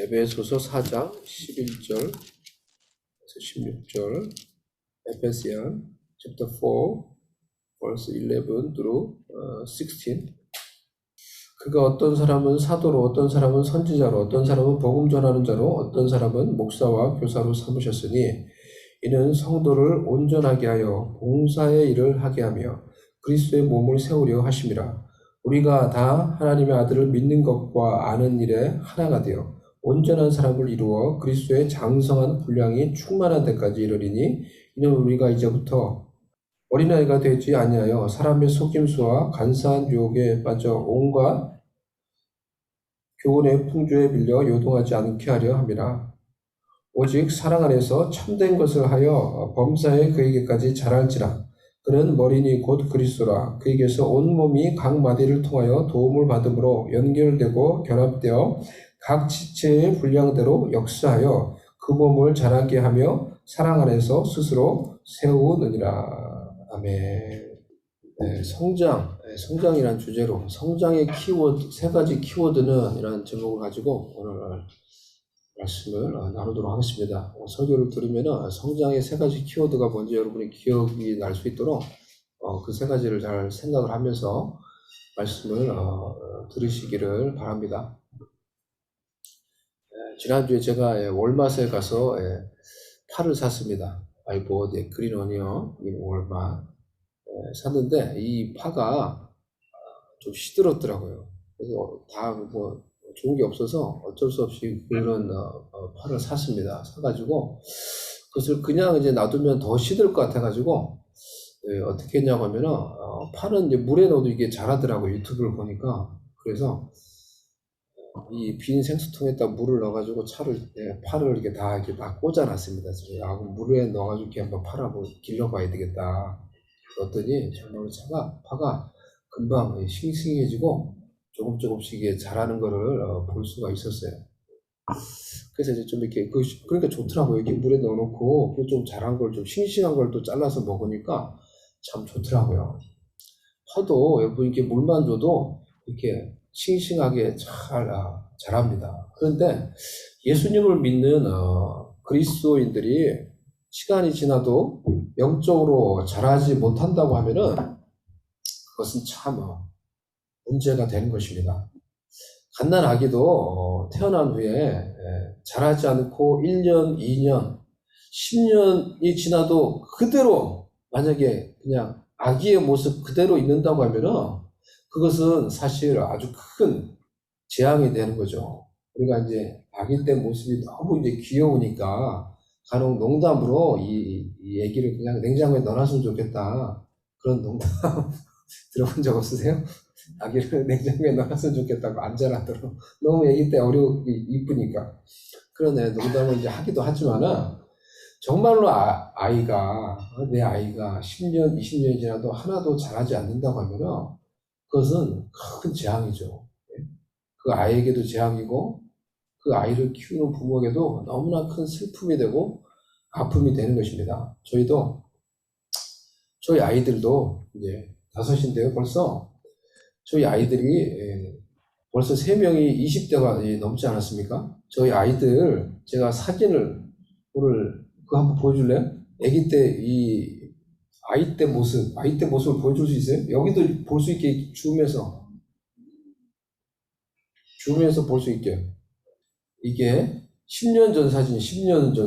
에베소서 4장 11절에서 16절, 에페시안 chapter 4 verse 11 through 16. 그가 어떤 사람은 사도로, 어떤 사람은 선지자로, 어떤 사람은 복음 전하는 자로, 어떤 사람은 목사와 교사로 삼으셨으니 이는 성도를 온전하게 하여 봉사의 일을 하게 하며 그리스도의 몸을 세우려 하심이라. 우리가 다 하나님의 아들을 믿는 것과 아는 일에 하나가 되어 온전한 사람을 이루어 그리스도의 장성한 분량이 충만한 데까지 이르리니 이는 우리가 이제부터 어린아이가 되지 아니하여 사람의 속임수와 간사한 유혹에 빠져 온갖 교훈의 풍조에 밀려 요동하지 않게 하려 함이라. 오직 사랑 안에서 참된 것을 하여 범사에 그에게까지 자랄지라. 그는 머리니 곧 그리스도라. 그에게서 온 몸이 각 마디를 통하여 도움을 받음으로 연결되고 결합되어 각 지체의 분량대로 역사하여 그 몸을 자라게 하며 사랑 안에서 스스로 세우느니라. 아멘. 네, 성장이란 주제로 성장의 키워드, 세 가지 키워드는 이라는 제목을 가지고 오늘 말씀을 나누도록 하겠습니다. 설교를 들으면 성장의 세 가지 키워드가 뭔지 여러분이 기억이 날 수 있도록 그 세 가지를 잘 생각을 하면서 말씀을 들으시기를 바랍니다. 지난주에 제가 월마트에 가서 파를 샀습니다. I bought a green onion in Walmart. 샀는데 이 파가 좀 시들었더라고요. 그래서 다 뭐 좋은 게 없어서 어쩔 수 없이 그런 파를 샀습니다. 사가지고 그것을 그냥 이제 놔두면 더 시들 것 같아가지고 어떻게 했냐고 하면은 파는 이제 물에 넣어도 이게 자라더라고요. 유튜브를 보니까. 그래서 이 빈 생수통에다 물을 넣어가지고 파를 이렇게 다 꽂아놨습니다. 그럼 물에 넣어가지고 이렇게 한번 파를 한번 길러봐야 되겠다. 그랬더니 정말로 파가 금방 싱싱해지고 조금씩 자라는 거를 볼 수가 있었어요. 그래서 이제 좀 이렇게 그러니까 좋더라고요. 이렇게 물에 넣어놓고 좀 자란 걸 좀 싱싱한 걸 또 잘라서 먹으니까 참 좋더라고요. 파도 여러분 이렇게 물만 줘도 이렇게 싱싱하게 잘 자랍니다. 그런데 예수님을 믿는 그리스도인들이 시간이 지나도 영적으로 자라지 못한다고 하면은 그것은 참 문제가 되는 것입니다. 갓난 아기도 태어난 후에 자라지 않고 1년, 2년, 10년이 지나도 그대로 만약에 그냥 아기의 모습 그대로 있는다고 하면은 그것은 사실 아주 큰 재앙이 되는 거죠. 우리가 이제 아기 때 모습이 너무 이제 귀여우니까 간혹 농담으로 이 애기를 그냥 냉장고에 넣어놨으면 좋겠다. 그런 농담 들어본 적 없으세요? 아기를 냉장고에 넣어놨으면 좋겠다고 안 자라도록. 너무 애기 때 이쁘니까. 그런 농담을 이제 하기도 하지만은 정말로 내 아이가 10년, 20년이 지나도 하나도 자라지 않는다고 하면은 그것은 큰 재앙이죠. 그 아이에게도 재앙이고 그 아이를 키우는 부모에게도 너무나 큰 슬픔이 되고 아픔이 되는 것입니다. 저희 아이들도 이제 5인데요. 벌써 저희 아이들이 벌써 3명이 20대가 넘지 않았습니까? 저희 아이들 제가 사진을 오늘 그거 한번 보여줄래요? 아기 때 아이 때 모습을 보여줄 수 있어요? 여기도 볼 수 있게 줌해서 볼 수 있게. 이게 10년 전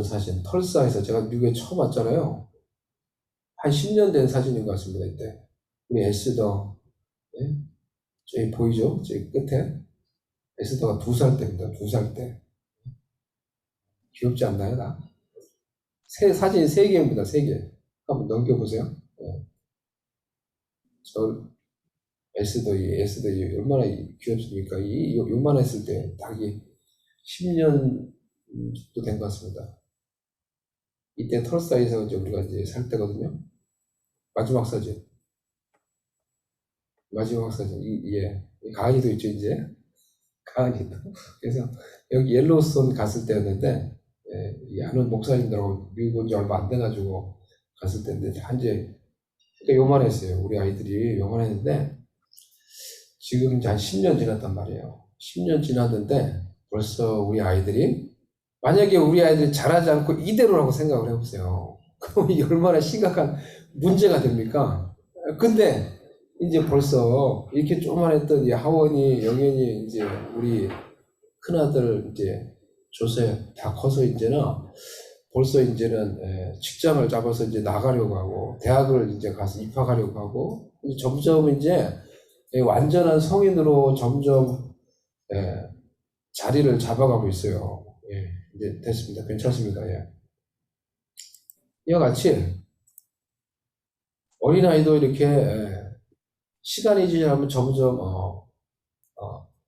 사진, 털사에서 제가 미국에 처음 왔잖아요. 한 10년 된 사진인 것 같습니다, 이때. 우리 에스더, 저기 보이죠? 저기 끝에. 에스더가 2살 때입니다, 2살 때. 귀엽지 않나요, 나? 사진이 3개입니다, 3개. 한번 넘겨보세요. 에스더 얼마나 귀엽습니까? 요만했을 때, 닭이 10년 정도 된 것 같습니다. 이때 털사에서 이제 우리가 이제 살 때거든요. 마지막 사진. 가은이도 있죠, 이제. 가은이도. 그래서 여기 옐로우스톤 갔을 때였는데, 아는 목사님들하고 미국 온 지 얼마 안 돼가지고 갔을 때인데, 이제 그러니까 요만했어요. 우리 아이들이 요만했는데, 지금 이제 한 10년 지났단 말이에요. 10년 지났는데, 벌써 우리 아이들이, 만약에 우리 아이들이 잘하지 않고 이대로라고 생각을 해보세요. 그럼 이게 얼마나 심각한 문제가 됩니까? 근데 이제 벌써 이렇게 조그만했던 이 하원이, 영현이, 이제 우리 큰아들 이제 조세 다 커서 이제는 벌써 이제는 직장을 잡아서 이제 나가려고 하고, 대학을 이제 가서 입학하려고 하고, 점점 이제 완전한 성인으로 점점 자리를 잡아가고 있어요. 이제 됐습니다. 괜찮습니다. 이와 같이 어린아이도 이렇게 시간이 지나면 점점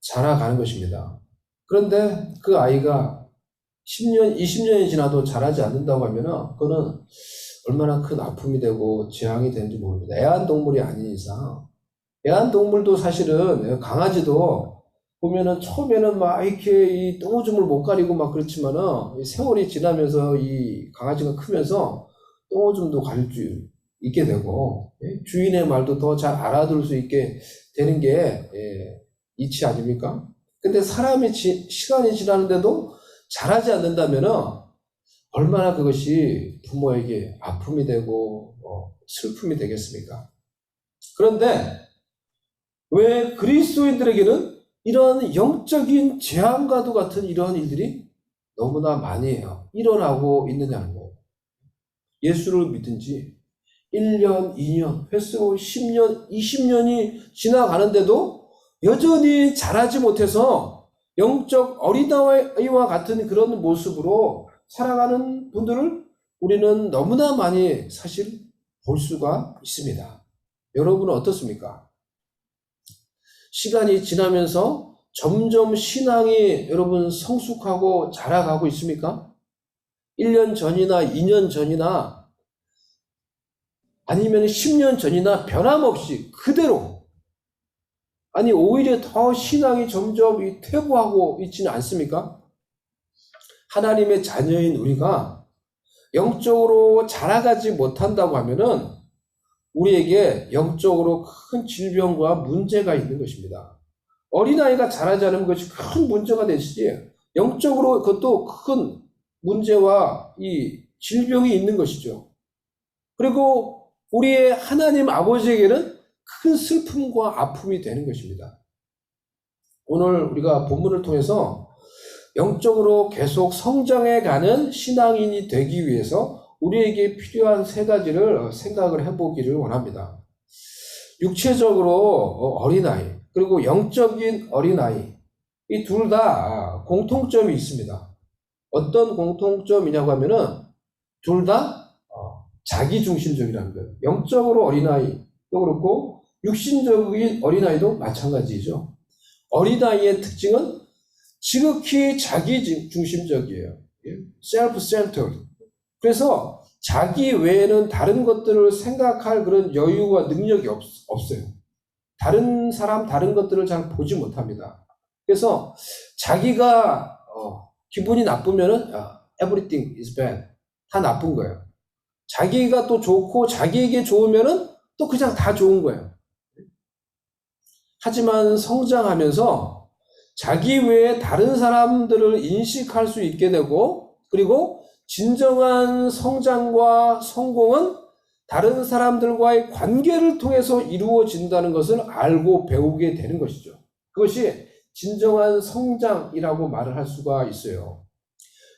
자라가는 것입니다. 그런데 그 아이가 10년, 20년이 지나도 자라지 않는다고 하면은 그거는 얼마나 큰 아픔이 되고 재앙이 되는지 모릅니다. 애완동물이 아닌 이상. 애완동물도 사실은, 강아지도 보면은 처음에는 막 이렇게 이 똥오줌을 못 가리고 막 그렇지만은 세월이 지나면서 이 강아지가 크면서 똥오줌도 가릴 수 있게 되고, 주인의 말도 더 잘 알아들을 수 있게 되는 게 이치 아닙니까? 근데 사람이 시간이 지나는데도 자라지 않는다면은 얼마나 그것이 부모에게 아픔이 되고 슬픔이 되겠습니까? 그런데 왜 그리스도인들에게는 이런 영적인 재앙과도 같은 이러한 일들이 너무나 많이 일어나고 있느냐는 거예요. 예수를 믿은 지 1년, 2년, 횟수로 10년, 20년이 지나가는데도 여전히 자라지 못해서 영적 어린아이와 같은 그런 모습으로 살아가는 분들을 우리는 너무나 많이 사실 볼 수가 있습니다. 여러분은 어떻습니까? 시간이 지나면서 점점 신앙이 여러분 성숙하고 자라가고 있습니까? 1년 전이나 2년 전이나 아니면 10년 전이나 변함없이 그대로, 아니 오히려 더 신앙이 점점 퇴보하고 있지는 않습니까? 하나님의 자녀인 우리가 영적으로 자라가지 못한다고 하면은 우리에게 영적으로 큰 질병과 문제가 있는 것입니다. 어린아이가 자라지 않은 것이 큰 문제가 되시지, 영적으로 그것도 큰 문제와 이 질병이 있는 것이죠. 그리고 우리의 하나님 아버지에게는 큰 슬픔과 아픔이 되는 것입니다. 오늘 우리가 본문을 통해서 영적으로 계속 성장해가는 신앙인이 되기 위해서 우리에게 필요한 세 가지를 생각을 해보기를 원합니다. 육체적으로 어린아이, 그리고 영적인 어린아이, 이 둘 다 공통점이 있습니다. 어떤 공통점이냐고 하면은 둘 다 자기중심적이라는 거예요. 영적으로 어린아이도 그렇고 육신적인 어린아이도 마찬가지죠. 어린아이의 특징은 지극히 자기중심적이에요. self-centered. 그래서 자기 외에는 다른 것들을 생각할 그런 여유와 능력이 없어요. 다른 사람, 다른 것들을 잘 보지 못합니다. 그래서 자기가 기분이 나쁘면은 everything is bad. 다 나쁜 거예요. 자기가 또 좋고 자기에게 좋으면은 또 그냥 다 좋은 거예요. 하지만 성장하면서 자기 외에 다른 사람들을 인식할 수 있게 되고, 그리고 진정한 성장과 성공은 다른 사람들과의 관계를 통해서 이루어진다는 것을 알고 배우게 되는 것이죠. 그것이 진정한 성장이라고 말을 할 수가 있어요.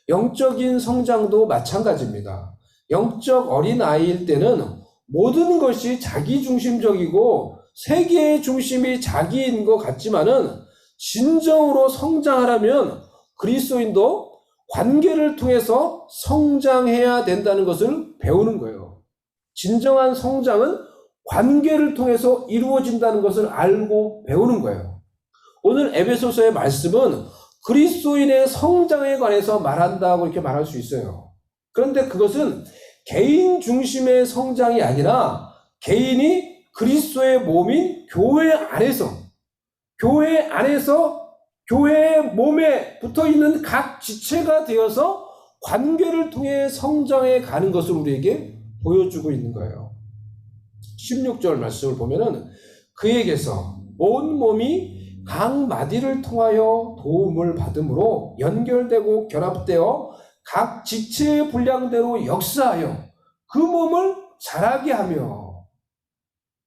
영적인 성장도 마찬가지입니다. 영적 어린아이일 때는 모든 것이 자기중심적이고 세계의 중심이 자기인 것 같지만은 진정으로 성장하려면 그리스도인도 관계를 통해서 성장해야 된다는 것을 배우는 거예요. 진정한 성장은 관계를 통해서 이루어진다는 것을 알고 배우는 거예요. 오늘 에베소서의 말씀은 그리스도인의 성장에 관해서 말한다고 이렇게 말할 수 있어요. 그런데 그것은 개인 중심의 성장이 아니라 개인이 그리스도의 몸인 교회 안에서 교회의 몸에 붙어있는 각 지체가 되어서 관계를 통해 성장해 가는 것을 우리에게 보여주고 있는 거예요. 16절 말씀을 보면은 그에게서 온 몸이 각 마디를 통하여 도움을 받음으로 연결되고 결합되어 각 지체의 분량대로 역사하여 그 몸을 자라게 하며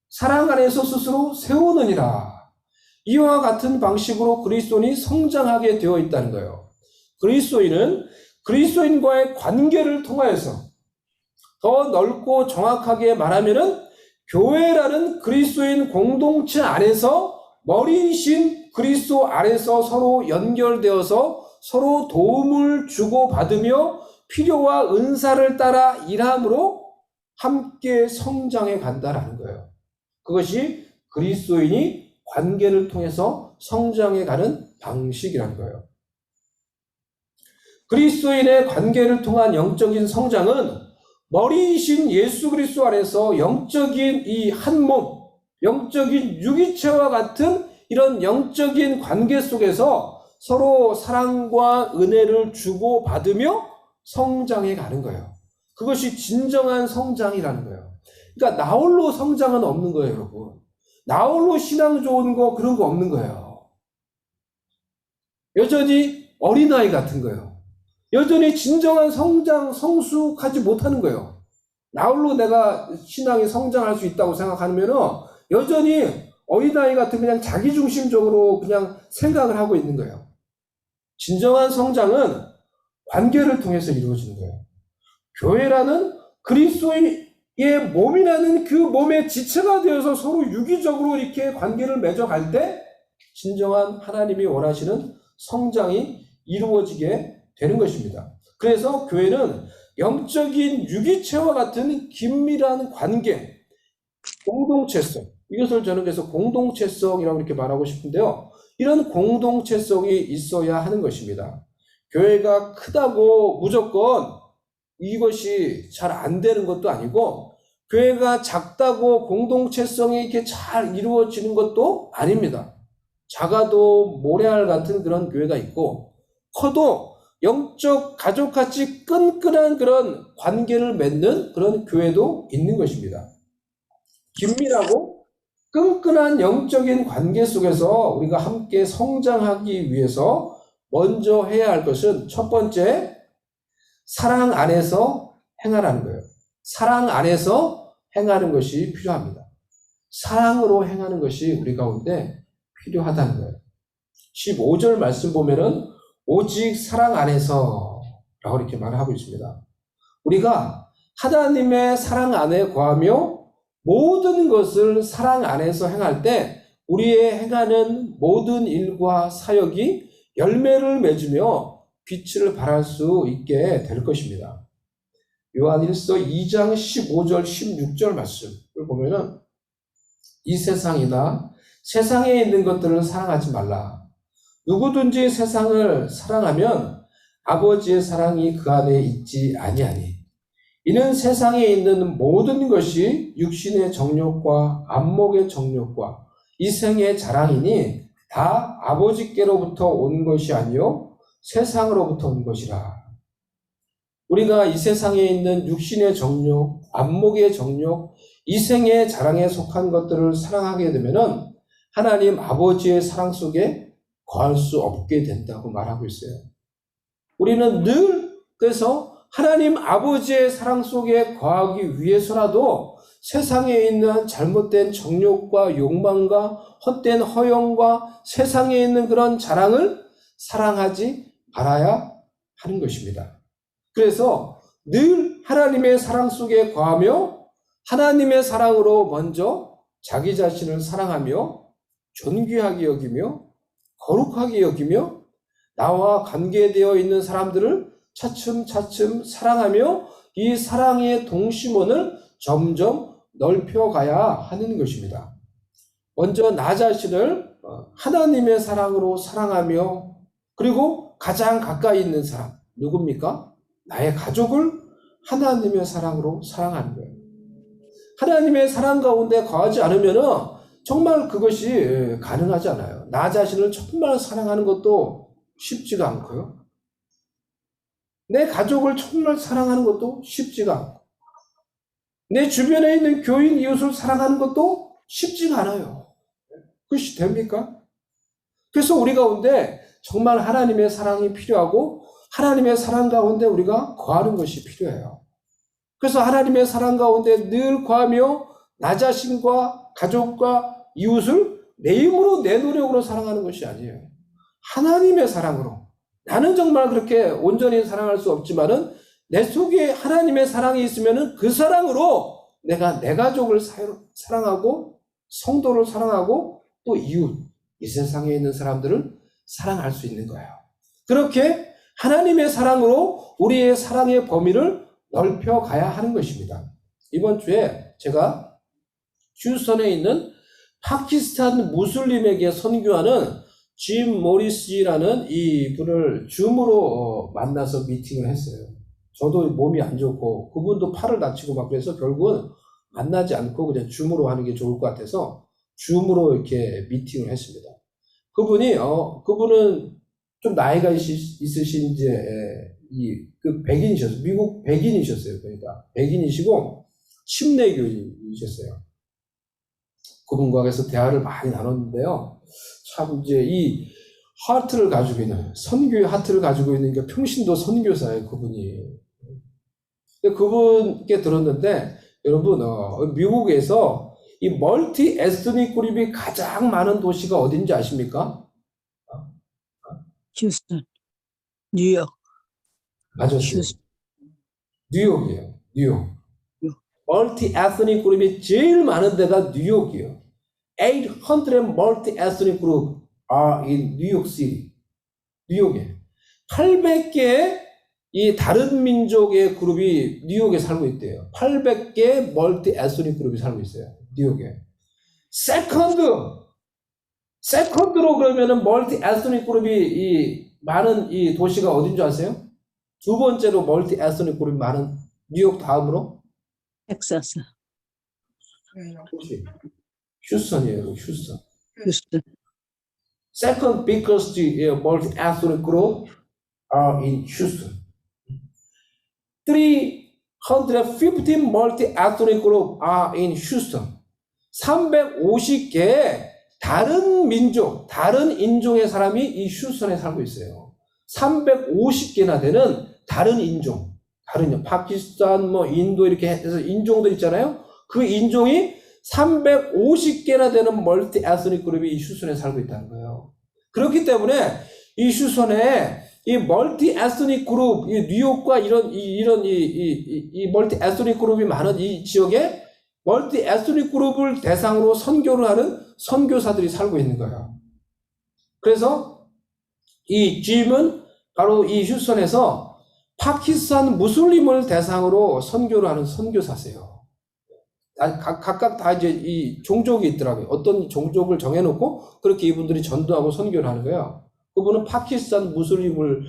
사랑 안에서 스스로 세우느니라. 이와 같은 방식으로 그리스도인이 성장하게 되어 있다는 거예요. 그리스도인은 그리스도인과의 관계를 통하여서 더 넓고 정확하게 말하면은 교회라는 그리스도인 공동체 안에서 머리이신 그리스도 안에서 서로 연결되어서 서로 도움을 주고받으며 필요와 은사를 따라 일함으로 함께 성장해 간다라는 거예요. 그것이 그리스도인이 관계를 통해서 성장해 가는 방식이라는 거예요. 그리스도인의 관계를 통한 영적인 성장은 머리이신 예수 그리스도 안에서 영적인 이 한 몸, 영적인 유기체와 같은 이런 영적인 관계 속에서 서로 사랑과 은혜를 주고받으며 성장해 가는 거예요. 그것이 진정한 성장이라는 거예요. 그러니까 나홀로 성장은 없는 거예요, 여러분. 나홀로 신앙 좋은 거 그런 거 없는 거예요. 여전히 어린아이 같은 거예요. 여전히 진정한 성장, 성숙하지 못하는 거예요. 나홀로 내가 신앙이 성장할 수 있다고 생각하면 여전히 어린아이 같은 그냥 자기중심적으로 그냥 생각을 하고 있는 거예요. 진정한 성장은 관계를 통해서 이루어지는 거예요. 교회라는 그리스도의 몸이라는 그 몸의 지체가 되어서 서로 유기적으로 이렇게 관계를 맺어갈 때 진정한 하나님이 원하시는 성장이 이루어지게 되는 것입니다. 그래서 교회는 영적인 유기체와 같은 긴밀한 관계, 공동체성, 이것을 저는 그래서 공동체성이라고 이렇게 말하고 싶은데요. 이런 공동체성이 있어야 하는 것입니다. 교회가 크다고 무조건 이것이 잘 안 되는 것도 아니고, 교회가 작다고 공동체성이 이렇게 잘 이루어지는 것도 아닙니다. 작아도 모래알 같은 그런 교회가 있고, 커도 영적 가족같이 끈끈한 그런 관계를 맺는 그런 교회도 있는 것입니다. 긴밀하고 끈끈한 영적인 관계 속에서 우리가 함께 성장하기 위해서 먼저 해야 할 것은 첫 번째, 사랑 안에서 행하라는 거예요. 사랑 안에서 행하는 것이 필요합니다. 사랑으로 행하는 것이 우리 가운데 필요하다는 거예요. 15절 말씀 보면은 오직 사랑 안에서 라고 이렇게 말하고 있습니다. 우리가 하나님의 사랑 안에 거하며 모든 것을 사랑 안에서 행할 때 우리의 행하는 모든 일과 사역이 열매를 맺으며 빛을 발할 수 있게 될 것입니다. 요한일서 2장 15절 16절 말씀을 보면은 이 세상이나 세상에 있는 것들을 사랑하지 말라. 누구든지 세상을 사랑하면 아버지의 사랑이 그 안에 있지 아니하니 이는 세상에 있는 모든 것이 육신의 정욕과 안목의 정욕과 이생의 자랑이니 다 아버지께로부터 온 것이 아니요 세상으로부터 온 것이라. 우리가 이 세상에 있는 육신의 정욕, 안목의 정욕, 이생의 자랑에 속한 것들을 사랑하게 되면은 하나님 아버지의 사랑 속에 거할 수 없게 된다고 말하고 있어요. 우리는 늘 그래서 하나님 아버지의 사랑 속에 거하기 위해서라도 세상에 있는 잘못된 정욕과 욕망과 헛된 허영과 세상에 있는 그런 자랑을 사랑하지 말아야 하는 것입니다. 그래서 늘 하나님의 사랑 속에 거하며 하나님의 사랑으로 먼저 자기 자신을 사랑하며 존귀하게 여기며 거룩하게 여기며 나와 관계되어 있는 사람들을 차츰차츰 사랑하며 이 사랑의 동심원을 점점 넓혀가야 하는 것입니다. 먼저 나 자신을 하나님의 사랑으로 사랑하며 그리고 가장 가까이 있는 사람 누굽니까? 나의 가족을 하나님의 사랑으로 사랑하는 거예요. 하나님의 사랑 가운데 거하지 않으면 정말 그것이 가능하지 않아요. 나 자신을 정말 사랑하는 것도 쉽지가 않고요. 내 가족을 정말 사랑하는 것도 쉽지가 않고 내 주변에 있는 교인 이웃을 사랑하는 것도 쉽지가 않아요. 그것이 됩니까? 그래서 우리 가운데 정말 하나님의 사랑이 필요하고 하나님의 사랑 가운데 우리가 거하는 것이 필요해요. 그래서 하나님의 사랑 가운데 늘 거하며 나 자신과 가족과 이웃을 내 힘으로 내 노력으로 사랑하는 것이 아니에요. 하나님의 사랑으로. 나는 정말 그렇게 온전히 사랑할 수 없지만은 내 속에 하나님의 사랑이 있으면은 그 사랑으로 내가 내 가족을 사랑하고 성도를 사랑하고 또 이웃, 이 세상에 있는 사람들을 사랑할 수 있는 거예요. 그렇게 하나님의 사랑으로 우리의 사랑의 범위를 넓혀가야 하는 것입니다. 이번 주에 제가 휴스턴에 있는 파키스탄 무슬림에게 선교하는 짐 모리스라는 이 분을 줌으로 만나서 미팅을 했어요. 저도 몸이 안 좋고 그분도 팔을 다치고 막 그래서 결국은 만나지 않고 그냥 줌으로 하는 게 좋을 것 같아서 줌으로 이렇게 미팅을 했습니다. 그분은 좀 나이가 있으신 이제 백인이셨어요. 미국 백인이셨어요. 그러니까 백인이시고 침례교인이셨어요. 그분과 그래서 대화를 많이 나눴는데요. 참 이제 이 하트를 가지고 있는 선교의 하트를 가지고 있는 게 평신도 선교사예요. 그분이. 그분께 들었는데 여러분 미국에서 이 멀티 에스닉 그룹이 가장 많은 도시가 어딘지 아십니까? 휴스턴, 뉴욕. 맞았어요. 뉴욕이에요. 뉴욕. 멀티 에스닉 그룹이 제일 많은 데가 뉴욕이에요. 800 multi ethnic group are in New York City. 뉴욕에 800개의 이 다른 민족의 그룹이 뉴욕에 살고 있대요. 800개 멀티 에스닉 그룹이 살고 있어요. 뉴욕에. 세컨드로 그러면은 멀티 에스닉 그룹이 이 많은 이 도시가 어딘 줄 아세요? 두 번째로 멀티 에스닉 그룹이 많은 뉴욕 다음으로 텍사스. 휴스턴이에요. 휴스턴. 휴스턴. Second biggest multi-ethnic group are in Houston. 350 multi-ethnic group are in Houston. 350개의 다른 민족, 다른 인종의 사람이 이 휴스턴에 살고 있어요. 350개나 되는 다른 인종, 파키스탄, 인도 이렇게 해서 인종들 있잖아요. 그 인종이 350개나 되는 멀티 에스닉 그룹이 이 휴스턴에 살고 있다는 거예요. 그렇기 때문에 이 휴스턴에 이 멀티 에스닉 그룹, 이 뉴욕과 이런 멀티 에스닉 그룹이 많은 이 지역에 멀티 에스닉 그룹을 대상으로 선교를 하는 선교사들이 살고 있는 거예요. 그래서 이 짐은 바로 이 휴스턴에서 파키스탄 무슬림을 대상으로 선교를 하는 선교사세요. 각각 다 이제 이 종족이 있더라고요. 어떤 종족을 정해놓고 그렇게 이분들이 전도하고 선교를 하는 거예요. 그분은 파키스탄 무슬림을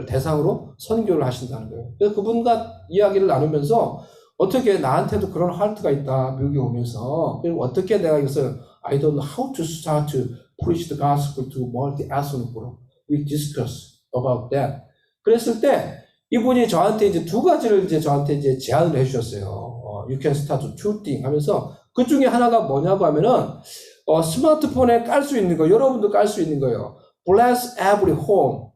대상으로 선교를 하신다는 거예요. 그래서 그분과 이야기를 나누면서 어떻게 나한테도 그런 하트가 있다, 미국에 오면서. 그리고 어떻게 내가 이것을 I don't know how to start to preach the gospel to multi-ethnic group. We discuss about that. 그랬을 때 이분이 저한테 이제 두 가지를 이제 저한테 이제 제안을 해주셨어요. You can start to two things 하면서 그 중에 하나가 뭐냐고 하면은 스마트폰에 깔 수 있는 거, 여러분도 깔 수 있는 거예요. Bless every home.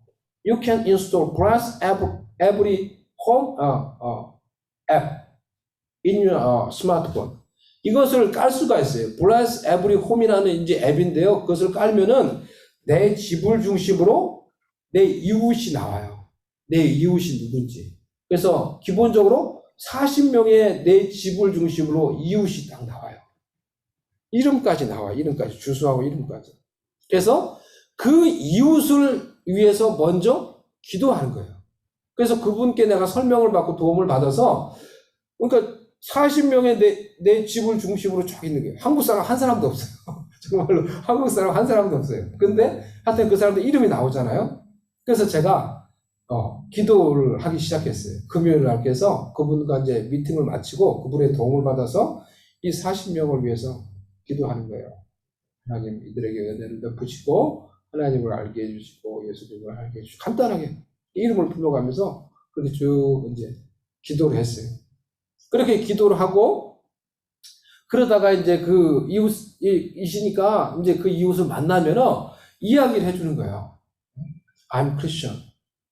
You can install Bless every home app in your smartphone. 이것을 깔 수가 있어요. Bless every home이라는 이제 앱인데요. 그것을 깔면은 내 집을 중심으로 내 이웃이 나와요. 내 이웃이 누군지. 그래서 기본적으로 40명의 내 집을 중심으로 이웃이 딱 나와요. 이름까지 나와요. 이름까지. 주소하고 이름까지. 그래서 그 이웃을 위해서 먼저 기도하는 거예요. 그래서 그분께 내가 설명을 받고 도움을 받아서, 그러니까 40명의 내 집을 중심으로 쫙 있는 거예요. 한국 사람 한 사람도 없어요. 정말로 한국 사람 한 사람도 없어요. 근데 하여튼 그 사람들 이름이 나오잖아요. 그래서 제가 기도를 하기 시작했어요. 금요일 날 해서 그분과 이제 미팅을 마치고 그분의 도움을 받아서 이 40명을 위해서 기도하는 거예요. 하나님 이들에게 은혜를 베푸시고 하나님을 알게 해주시고 예수님을 알게 해주시고 간단하게 이름을 불러가면서 그렇게 쭉 이제 기도를 했어요. 그렇게 기도를 하고 그러다가 이제 그 이웃이시니까 이제 그 이웃을 만나면은 이야기를 해주는 거예요. I'm Christian.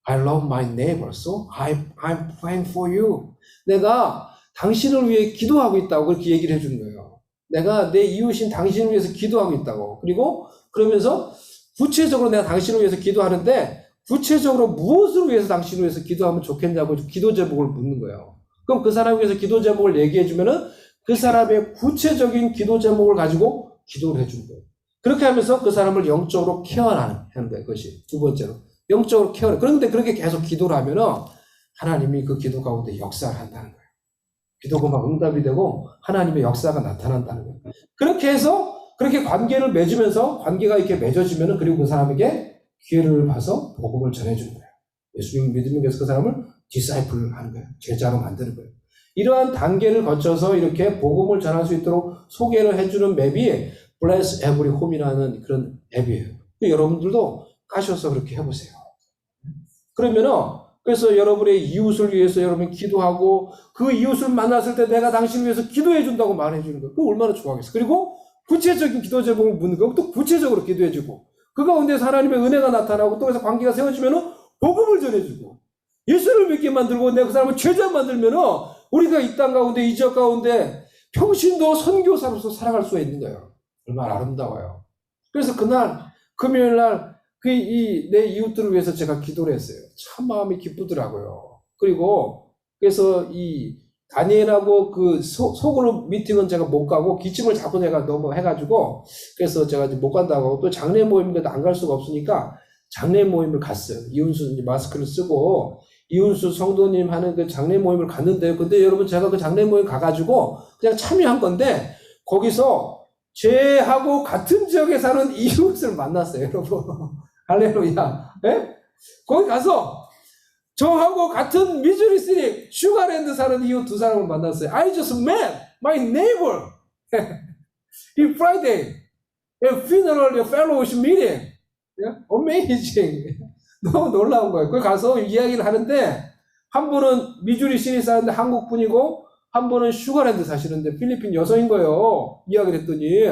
I love my neighbor. So I'm praying for you. 내가 당신을 위해 기도하고 있다고 그렇게 얘기를 해주는 거예요. 내가 내 이웃인 당신을 위해서 기도하고 있다고. 그리고 그러면서 구체적으로 내가 당신을 위해서 기도하는데 구체적으로 무엇을 위해서 당신을 위해서 기도하면 좋겠냐고 기도 제목을 묻는 거예요. 그럼 그 사람을 위해서 기도 제목을 얘기해주면은 그 사람의 구체적인 기도 제목을 가지고 기도를 해주는 거예요. 그렇게 하면서 그 사람을 영적으로 케어하는 거예요. 그것이 두 번째로. 영적으로 케어를. 그런데 그렇게 계속 기도를 하면은 하나님이 그 기도 가운데 역사를 한다는 거예요. 기도가 막 응답이 되고 하나님의 역사가 나타난다는 거예요. 그렇게 해서 그렇게 관계를 맺으면서 관계가 이렇게 맺어지면은 그리고 그 사람에게 기회를 봐서 복음을 전해주는 거예요. 예수님 믿으면서 그 사람을 디사이플을 하는 거예요. 제자로 만드는 거예요. 이러한 단계를 거쳐서 이렇게 복음을 전할 수 있도록 소개를 해주는 맵이 Bless Every Home이라는 그런 앱이에요. 여러분들도 까셔서 그렇게 해보세요. 그러면은 그래서 여러분의 이웃을 위해서 여러분이 기도하고 그 이웃을 만났을 때 내가 당신을 위해서 기도해 준다고 말해주는 거예요. 그거 얼마나 좋아하겠어요. 그리고 구체적인 기도 제목을 묻는 거고 또 구체적으로 기도해 주고 그 가운데서 하나님의 은혜가 나타나고 또 그래서 관계가 세워지면은 복음을 전해주고 예수를 믿게 만들고 내가 그 사람을 제자 만들면은 우리가 이 땅 가운데 이 지역 가운데 평신도 선교사로서 살아갈 수가 있는 거예요. 얼마나 아름다워요. 그래서 그날 금요일 날 내 이웃들을 위해서 제가 기도를 했어요. 참 마음이 기쁘더라고요. 그리고 그래서 이 다니엘하고 그 소그룹 미팅은 제가 못 가고 기침을 자꾸 제가 너무 해가지고 그래서 제가 이제 못 간다고 하고 또 장례 모임인데도 안 갈 수가 없으니까 장례 모임을 갔어요. 이운수 마스크를 쓰고 이운수 성도님 하는 그 장례 모임을 갔는데요. 근데 여러분 제가 그 장례 모임 가가지고 그냥 참여한 건데 거기서 제하고 같은 지역에 사는 이웃을 만났어요, 여러분. 할렐루야. 예? 거기 가서 저하고 같은 미주리 시리 슈가랜드 사는 이웃 두 사람을 만났어요. I just met my neighbor in Friday. A funeral, a fellowship meeting. Yeah? Amazing. 너무 놀라운 거예요. 거기 가서 이야기를 하는데 한 분은 미주리 시리 사는데 한국 분이고 한 분은 슈가랜드 사시는데 필리핀 여성인 거예요. 이야기를 했더니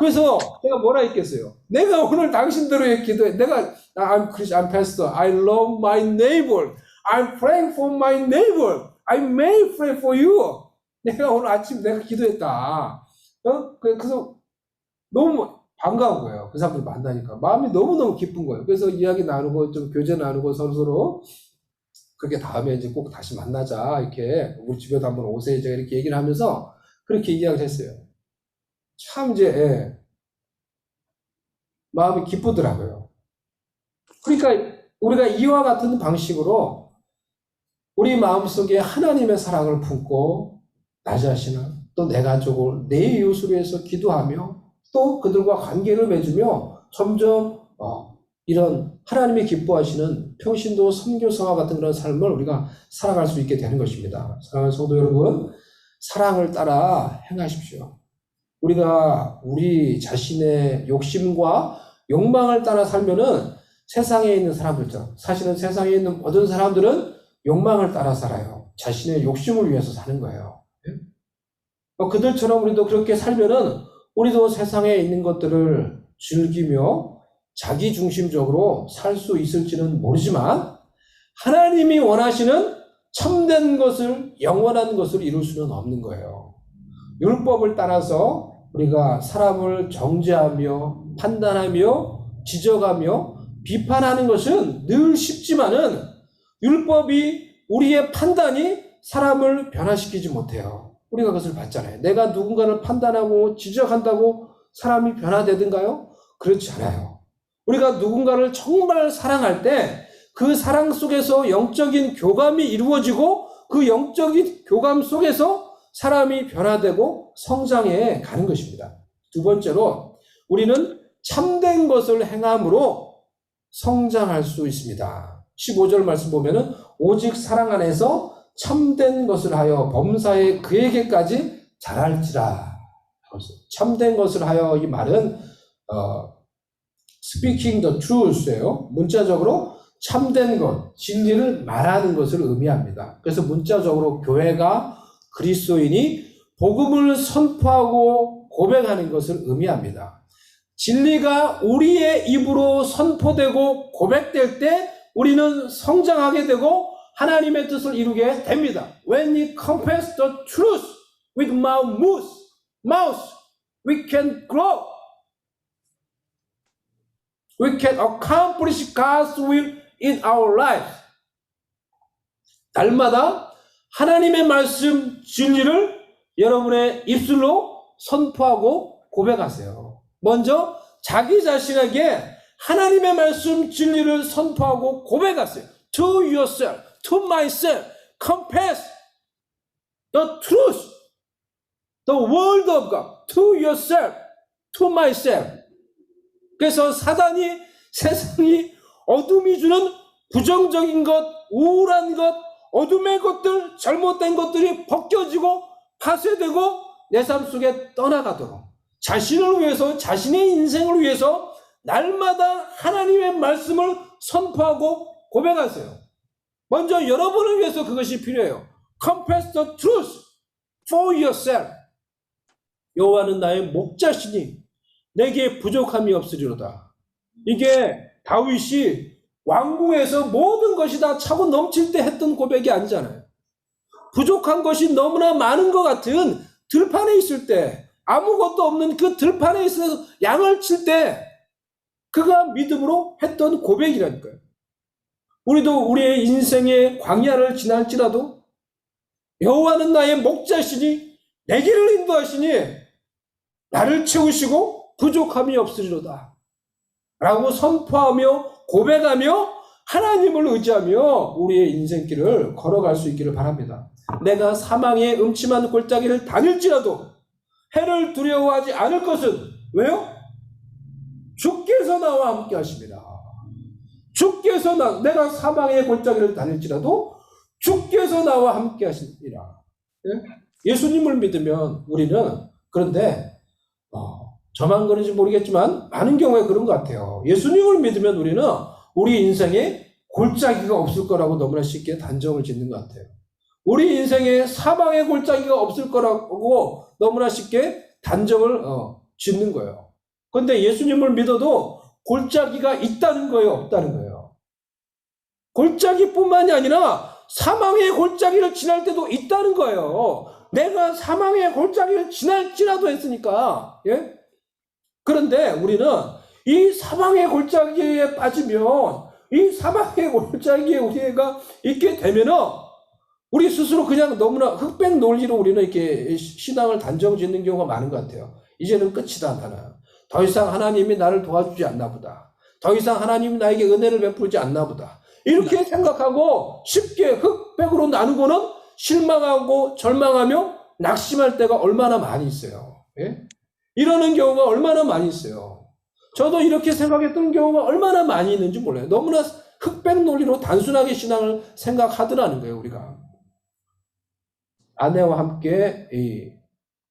그래서 제가 뭐라 했겠어요? 내가 오늘 당신들을 기도해. I'm Christian, I'm pastor. I love my neighbor. I'm praying for my neighbor. I may pray for you. 내가 오늘 아침 내가 기도했다. 그래서 너무 반가운 거예요. 그 사람들 만나니까. 마음이 너무너무 기쁜 거예요. 그래서 이야기 나누고 좀 교제 나누고 서로 그렇게 다음에 이제 꼭 다시 만나자. 이렇게 우리 집에도 한번 오세요. 제가 이렇게 얘기를 하면서 그렇게 이야기를 했어요. 참 이제 마음이 기쁘더라고요. 그러니까 우리가 이와 같은 방식으로 우리 마음속에 하나님의 사랑을 품고 나 자신을 또 내 가족을 내 이웃을 위해서 기도하며 또 그들과 관계를 맺으며 점점 이런 하나님이 기뻐하시는 평신도 선교사와 같은 그런 삶을 우리가 살아갈 수 있게 되는 것입니다. 사랑하는 성도 여러분, 사랑을 따라 행하십시오. 우리가 우리 자신의 욕심과 욕망을 따라 살면은 세상에 있는 사람들죠. 사실은 세상에 있는 모든 사람들은 욕망을 따라 살아요. 자신의 욕심을 위해서 사는 거예요. 그들처럼 우리도 그렇게 살면은 우리도 세상에 있는 것들을 즐기며 자기중심적으로 살 수 있을지는 모르지만 하나님이 원하시는 참된 것을 영원한 것을 이룰 수는 없는 거예요. 율법을 따라서 우리가 사람을 정죄하며 판단하며 지적하며 비판하는 것은 늘 쉽지만은 율법이 우리의 판단이 사람을 변화시키지 못해요. 우리가 그것을 봤잖아요. 내가 누군가를 판단하고 지적한다고 사람이 변화되든가요? 그렇지 않아요. 우리가 누군가를 정말 사랑할 때 그 사랑 속에서 영적인 교감이 이루어지고 그 영적인 교감 속에서 사람이 변화되고 성장해 가는 것입니다. 두 번째로 우리는 참된 것을 행함으로 성장할 수 있습니다. 15절 말씀 보면은 오직 사랑 안에서 참된 것을 하여 범사에 그에게까지 자랄지라. 참된 것을 하여 이 말은 speaking the truth예요. 문자적으로 참된 것, 진리를 말하는 것을 의미합니다. 그래서 문자적으로 교회가 그리스도인이 복음을 선포하고 고백하는 것을 의미합니다. 진리가 우리의 입으로 선포되고 고백될 때 우리는 성장하게 되고 하나님의 뜻을 이루게 됩니다. When we confess the truth with mouth, we can grow. We can accomplish God's will in our life. 날마다 하나님의 말씀 진리를 여러분의 입술로 선포하고 고백하세요. 먼저 자기 자신에게 하나님의 말씀 진리를 선포하고 고백하세요. To yourself, to myself, confess the truth, the word of God, to yourself, to myself. 그래서 사단이 세상이 어둠이 주는 부정적인 것, 우울한 것, 어둠의 것들, 잘못된 것들이 벗겨지고 파쇄되고 내 삶 속에 떠나가도록 자신을 위해서, 자신의 인생을 위해서 날마다 하나님의 말씀을 선포하고 고백하세요. 먼저 여러분을 위해서 그것이 필요해요. Confess the truth for yourself. 여호와는 나의 목자시니 내게 부족함이 없으리로다. 이게 다윗이 왕궁에서 모든 것이 다 차고 넘칠 때 했던 고백이 아니잖아요. 부족한 것이 너무나 많은 것 같은 들판에 있을 때, 아무것도 없는 그 들판에 있어서 양을 칠 때 그가 믿음으로 했던 고백이라니까요. 우리도 우리의 인생의 광야를 지날지라도 여호와는 나의 목자시니 내 길을 인도하시니 나를 채우시고 부족함이 없으리로다 라고 선포하며 고백하며 하나님을 의지하며 우리의 인생길을 걸어갈 수 있기를 바랍니다. 내가 사망의 음침한 골짜기를 다닐지라도 해를 두려워하지 않을 것은 왜요? 주께서 나와 함께 하십니다. 주께서 내가 사망의 골짜기를 다닐지라도 주께서 나와 함께 하시니라. 예수님을 믿으면 우리는 그런데 저만 그런지 모르겠지만 많은 경우에 그런 것 같아요. 예수님을 믿으면 우리는 우리 인생에 골짜기가 없을 거라고 너무나 쉽게 단정을 짓는 것 같아요. 우리 인생에 사망의 골짜기가 없을 거라고 너무나 쉽게 단정을 짓는 거예요. 그런데 예수님을 믿어도 골짜기가 있다는 거예요, 없다는 거예요. 골짜기뿐만이 아니라 사망의 골짜기를 지날 때도 있다는 거예요. 내가 사망의 골짜기를 지날지라도 했으니까. 예? 그런데 우리는 이 사망의 골짜기에 빠지면, 이 사망의 골짜기에 우리가 있게 되면은 우리 스스로 그냥 너무나 흑백 논리로 우리는 이렇게 신앙을 단정 짓는 경우가 많은 것 같아요. 이제는 끝이다, 나는. 더 이상 하나님이 나를 도와주지 않나 보다. 더 이상 하나님이 나에게 은혜를 베풀지 않나 보다. 이렇게 생각하고 쉽게 흑백으로 나누고는 실망하고 절망하며 낙심할 때가 얼마나 많이 있어요. 예? 이러는 경우가 얼마나 많이 있어요. 저도 이렇게 생각했던 경우가 얼마나 많이 있는지 몰라요. 너무나 흑백 논리로 단순하게 신앙을 생각하더라는 거예요, 우리가. 아내와 함께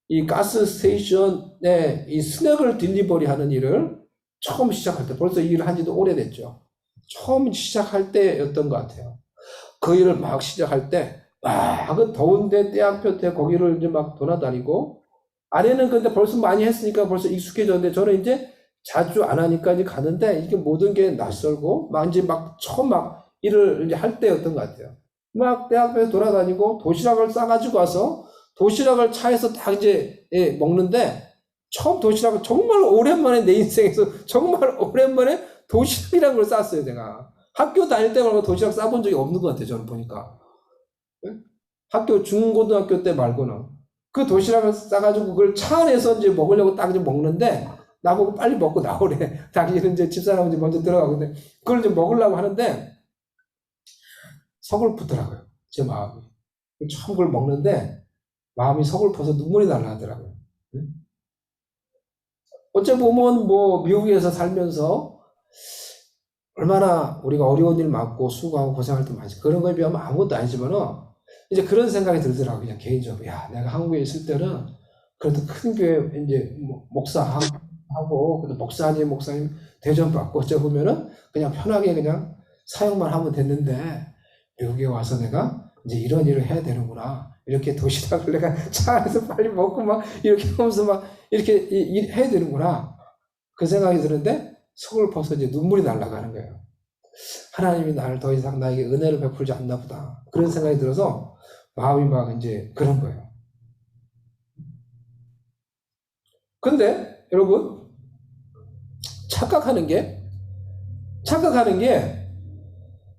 이 가스 스테이션에 이 스낵을 딜리버리 하는 일을 처음 시작할 때, 벌써 이 일을 한 지도 오래됐죠. 처음 시작할 때였던 것 같아요. 그 일을 막 시작할 때, 그 더운데 떼학볕 때 거기를 이제 막 돌아다니고, 아내는 근데 벌써 많이 했으니까 벌써 익숙해졌는데, 저는 이제 자주 안 하니까 이제 가는데, 이게 모든 게 낯설고, 이제 처음 일을 이제 할 때였던 것 같아요. 막 떼학볕에 돌아다니고, 도시락을 싸가지고 와서, 도시락을 차에서 딱 이제 먹는데, 처음 도시락을 정말 오랜만에 내 인생에서 정말 오랜만에 도시락이라는 걸 쌌어요, 내가. 학교 다닐 때 말고 도시락 싸본 적이 없는 것 같아요, 저는 보니까. 학교, 중고등학교 때 말고는. 그 도시락을 싸가지고 그걸 차 안에서 이제 먹으려고 딱 이제 먹는데, 나보고 빨리 먹고 나오래. 당신은 이제 집사람은 이제 먼저 들어가고, 근데 그걸 이제 먹으려고 하는데, 서글프더라고요, 제 마음이. 처음 그걸 먹는데, 마음이 서글퍼서 눈물이 날라 하더라고요. 어째 보면 미국에서 살면서 얼마나 우리가 어려운 일 많고 수고하고 고생할 때 많지. 그런 거에 비하면 아무것도 아니지만은 이제 그런 생각이 들더라고요. 그냥 개인적으로. 야, 내가 한국에 있을 때는 그래도 큰 교회 이제 목사하고, 근데 목사님 대접 받고 어째 보면은 그냥 편하게 그냥 사역만 하면 됐는데 미국에 와서 내가 이제 이런 일을 해야 되는구나. 이렇게 도시락을 내가 차 안에서 빨리 먹고 막 이렇게 하면서 막 이렇게 해야 되는구나. 그 생각이 드는데 속을 벗어 이제 눈물이 날아가는 거예요. 하나님이 나를 더 이상 나에게 은혜를 베풀지 않나 보다. 그런 생각이 들어서 마음이 막 이제 그런 거예요. 근데 여러분, 착각하는 게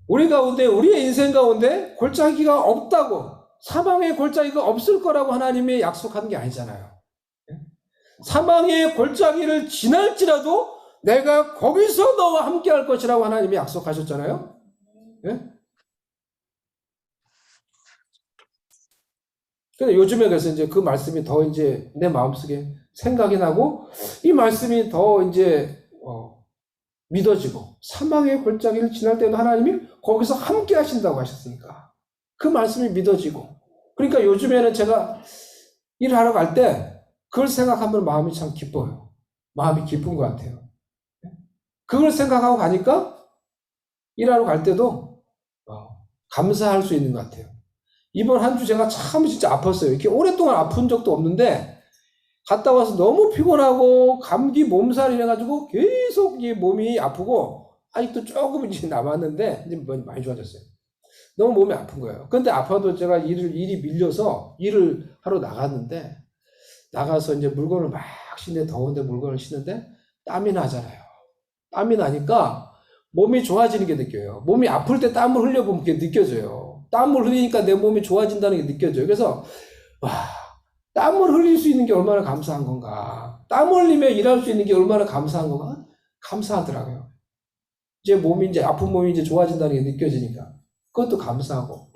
우리 가운데, 우리의 인생 가운데 골짜기가 없다고, 사망의 골짜기가 없을 거라고 하나님이 약속하는 게 아니잖아요. 사망의 골짜기를 지날지라도 내가 거기서 너와 함께 할 것이라고 하나님이 약속하셨잖아요. 예? 근데 요즘에 그래서 이제 그 말씀이 더 이제 내 마음속에 생각이 나고, 이 말씀이 더 이제 믿어지고, 사망의 골짜기를 지날 때도 하나님이 거기서 함께 하신다고 하셨으니까 그 말씀이 믿어지고, 그러니까 요즘에는 제가 일하러 갈 때 그걸 생각하면 마음이 참 기뻐요. 마음이 기쁜 것 같아요. 그걸 생각하고 가니까 일하러 갈 때도 감사할 수 있는 것 같아요. 이번 한 주 제가 참 진짜 아팠어요. 이렇게 오랫동안 아픈 적도 없는데 갔다 와서 너무 피곤하고 감기 몸살이 이래가지고 계속 이 몸이 아프고, 아직도 조금 이제 남았는데 이제 많이 좋아졌어요. 너무 몸이 아픈 거예요. 근데 아파도 제가 일이 밀려서 일을 하러 나갔는데, 나가서 이제 물건을 막 싣는데, 더운데 물건을 싣는데 땀이 나잖아요. 땀이 나니까 몸이 좋아지는 게 느껴요. 몸이 아플 때 땀을 흘려보면 그게 느껴져요. 땀을 흘리니까 내 몸이 좋아진다는 게 느껴져요. 그래서 땀을 흘릴 수 있는 게 얼마나 감사한 건가. 땀 흘리며 일할 수 있는 게 얼마나 감사한 건가. 감사하더라고요. 이제 아픈 몸이 이제 좋아진다는 게 느껴지니까 그것도 감사하고,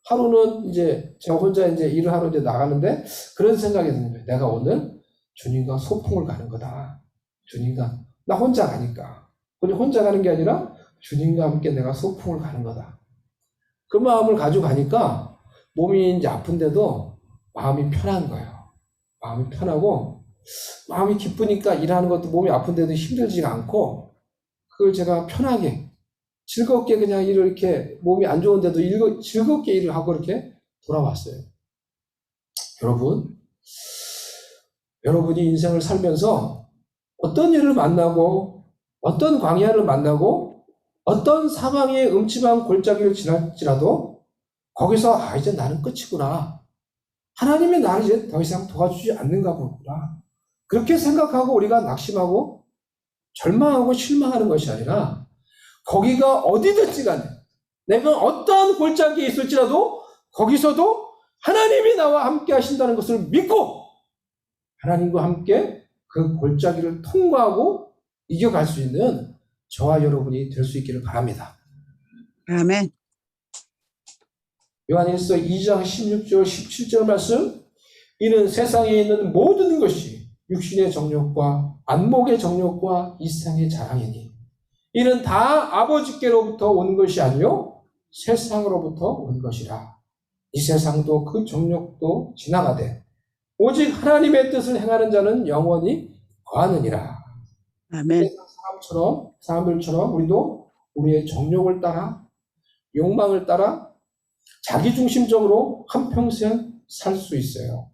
하루는 이제 제가 혼자 이제 일을 하러 이제 나가는데 그런 생각이 드는 거예요. 내가 오늘 주님과 소풍을 가는 거다. 주님과, 나 혼자 가니까. 혼자 가는 게 아니라 주님과 함께 내가 소풍을 가는 거다. 그 마음을 가지고 가니까 몸이 이제 아픈데도 마음이 편한 거예요. 마음이 편하고, 마음이 기쁘니까 일하는 것도 몸이 아픈데도 힘들지가 않고, 그걸 제가 편하게, 즐겁게 그냥 일을 이렇게, 몸이 안 좋은데도 즐겁게 일을 하고 이렇게 돌아왔어요. 여러분이 인생을 살면서 어떤 일을 만나고, 어떤 광야를 만나고, 어떤 사망의 음침한 골짜기를 지날지라도 거기서 이제 나는 끝이구나. 하나님이 나를 이제 더 이상 도와주지 않는가 보구나. 그렇게 생각하고 우리가 낙심하고 절망하고 실망하는 것이 아니라, 거기가 어디든지 간에 내가 어떠한 골짜기에 있을지라도 거기서도 하나님이 나와 함께 하신다는 것을 믿고 하나님과 함께 그 골짜기를 통과하고 이겨갈 수 있는 저와 여러분이 될 수 있기를 바랍니다. 아멘. 요한일서 2장 16절 17절 말씀, 이는 세상에 있는 모든 것이 육신의 정욕과 안목의 정욕과 이 세상의 자랑이니 이는 다 아버지께로부터 온 것이 아니요 세상으로부터 온 것이라. 이 세상도 그 정욕도 지나가되 오직 하나님의 뜻을 행하는 자는 영원히 거하느니라. 아멘. 세상 사람들처럼 우리도 우리의 정욕을 따라, 욕망을 따라 자기중심적으로 한평생 살 수 있어요.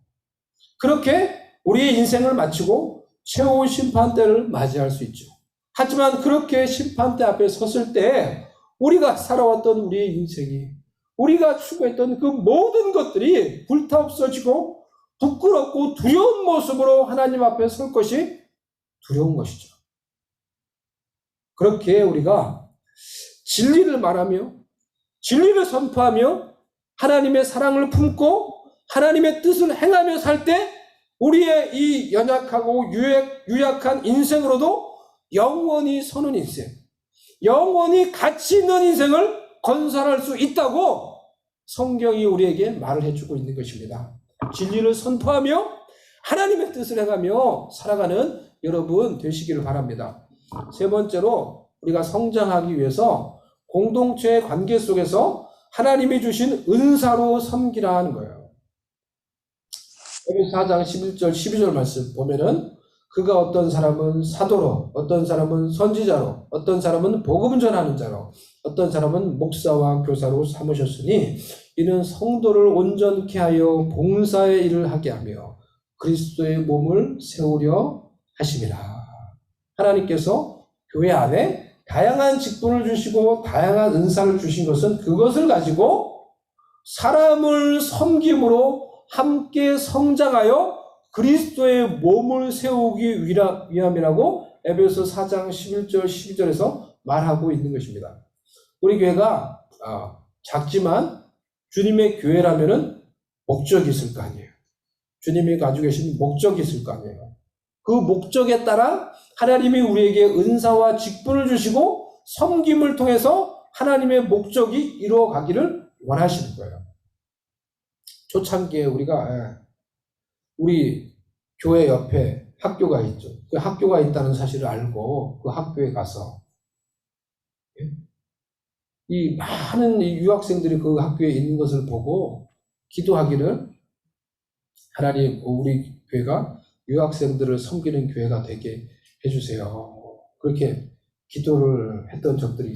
그렇게 우리의 인생을 마치고 최후 심판대를 맞이할 수 있죠. 하지만 그렇게 심판대 앞에 섰을 때 우리가 살아왔던 우리의 인생이, 우리가 추구했던 그 모든 것들이 불타없어지고 부끄럽고 두려운 모습으로 하나님 앞에 설 것이 두려운 것이죠. 그렇게 우리가 진리를 말하며 진리를 선포하며 하나님의 사랑을 품고 하나님의 뜻을 행하며 살 때 우리의 이 연약하고 유약한 인생으로도 영원히 서는 인생, 영원히 가치 있는 인생을 건설할 수 있다고 성경이 우리에게 말을 해주고 있는 것입니다. 진리를 선포하며 하나님의 뜻을 행하며 살아가는 여러분 되시기를 바랍니다. 세 번째로, 우리가 성장하기 위해서 공동체의 관계 속에서 하나님이 주신 은사로 섬기라 하는 거예요. 여기 4장 11절 12절 말씀 보면은, 그가 어떤 사람은 사도로, 어떤 사람은 선지자로, 어떤 사람은 복음 전하는 자로, 어떤 사람은 목사와 교사로 삼으셨으니 이는 성도를 온전케 하여 봉사의 일을 하게 하며 그리스도의 몸을 세우려 하심이라. 하나님께서 교회 안에 다양한 직분을 주시고 다양한 은사를 주신 것은 그것을 가지고 사람을 섬김으로 함께 성장하여 그리스도의 몸을 세우기 위함이라고 에베소 4장 11절 12절에서 말하고 있는 것입니다. 우리 교회가 작지만 주님의 교회라면은 목적이 있을 거 아니에요. 주님이 가지고 계신 목적이 있을 거 아니에요. 그 목적에 따라 하나님이 우리에게 은사와 직분을 주시고 섬김을 통해서 하나님의 목적이 이루어가기를 원하시는 거예요. 초창기에 우리 교회 옆에 학교가 있죠. 그 학교가 있다는 사실을 알고 그 학교에 가서 이 많은 유학생들이 그 학교에 있는 것을 보고 기도하기를 하나님 우리 교회가 유학생들을 섬기는 교회가 되게 해주세요. 그렇게 기도를 했던 적들이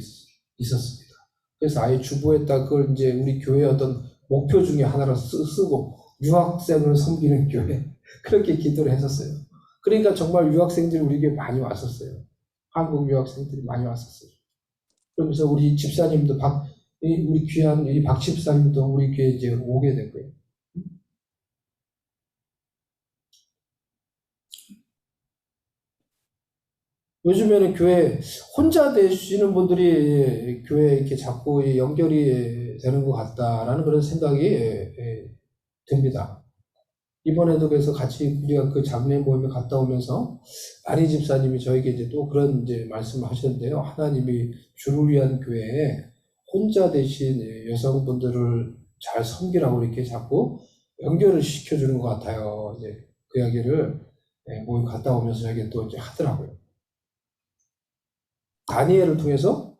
있었습니다. 그래서 아예 주보에다 그걸 이제 우리 교회의 어떤 목표 중에 하나로 쓰고 유학생을 섬기는 교회 그렇게 기도를 했었어요. 그러니까 정말 유학생들이 우리 교회 많이 왔었어요. 한국 유학생들이 많이 왔었어요. 그러면서 우리 집사님도 우리 귀한 이 박 집사님도 우리 교회 이제 오게 된 거예요. 요즘에는 교회 혼자 되시는 분들이 교회에 이렇게 자꾸 연결이 되는 것 같다라는 그런 생각이 듭니다. 이번에도 그래서 같이 우리가 그 장례 모임에 갔다 오면서 아니 집사님이 저에게 이제 또 그런 이제 말씀을 하셨는데요. 하나님이 주를 위한 교회에 혼자 되신 여성분들을 잘 섬기라고 이렇게 자꾸 연결을 시켜주는 것 같아요. 이제 그 이야기를 모임 갔다 오면서 저에게 또 이제 하더라고요. 다니엘을 통해서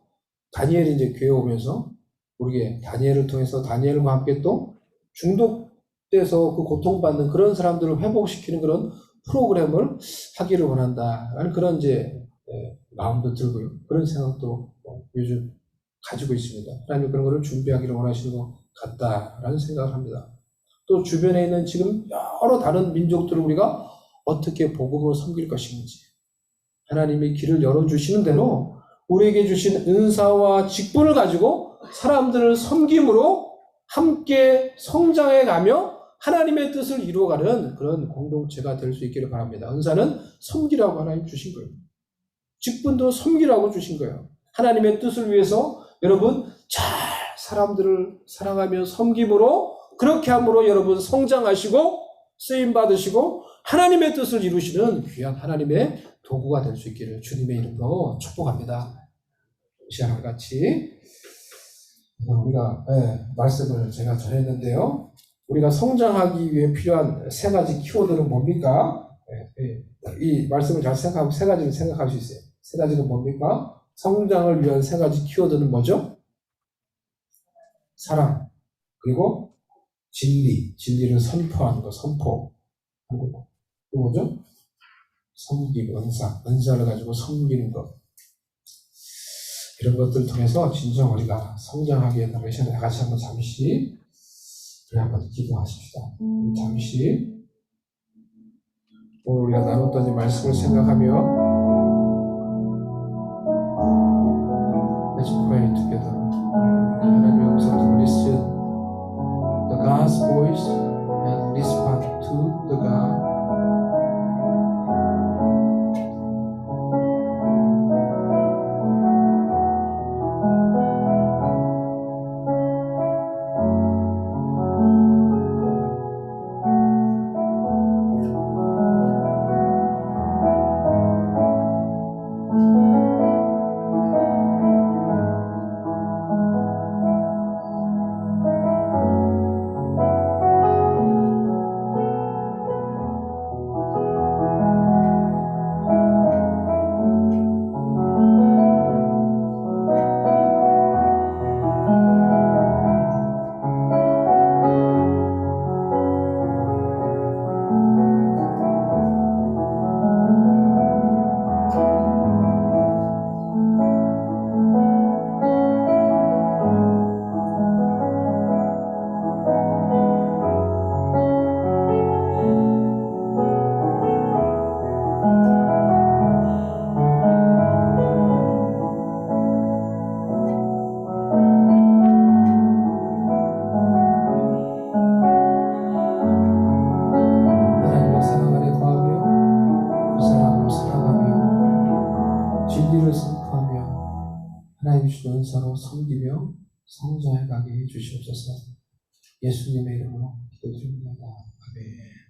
다니엘이 이제 교회 오면서 우리에게 다니엘을 통해서 다니엘과 함께 또 중독돼서 그 고통받는 그런 사람들을 회복시키는 그런 프로그램을 하기를 원한다라는 그런 이제 마음도 들고요. 그런 생각도 요즘 가지고 있습니다. 하나님 그런 거를 준비하기를 원하시는 것 같다라는 생각을 합니다. 또 주변에 있는 지금 여러 다른 민족들을 우리가 어떻게 복음으로 섬길 것인지 하나님이 길을 열어주시는 대로 우리에게 주신 은사와 직분을 가지고 사람들을 섬김으로 함께 성장해가며 하나님의 뜻을 이루어가는 그런 공동체가 될 수 있기를 바랍니다. 은사는 섬기라고 하나님 주신 거예요. 직분도 섬기라고 주신 거예요. 하나님의 뜻을 위해서 여러분 잘 사람들을 사랑하며 섬김으로 그렇게 함으로 여러분 성장하시고 쓰임받으시고 하나님의 뜻을 이루시는 귀한 하나님의 도구가 될 수 있기를 주님의 이름으로 축복합니다. 이 시간 같이 우리가 말씀을 제가 전했는데요. 우리가 성장하기 위해 필요한 세 가지 키워드는 뭡니까? 이 말씀을 잘 생각하고 세 가지를 생각할 수 있어요. 세 가지는 뭡니까? 성장을 위한 세 가지 키워드는 뭐죠? 사랑, 그리고 진리를 선포하는 거, 선포. 또 뭐죠? 섬김, 은사를 가지고 섬기는 것. 이런 것들을 통해서 진정 우리가 성장하게 된다고 이 시간에 같이 한번 잠시 한번 기도하십시다. 잠시 오늘 우리가 나눴던 이 말씀을 생각하며 Let's pray together. 하나님의 음성을 listen the God's voice and respond to the God. 진리를 선포하며 하나님 주신 은사로 섬기며 성장해 가게 해주시옵소서. 예수님의 이름으로 기도드립니다. 아멘.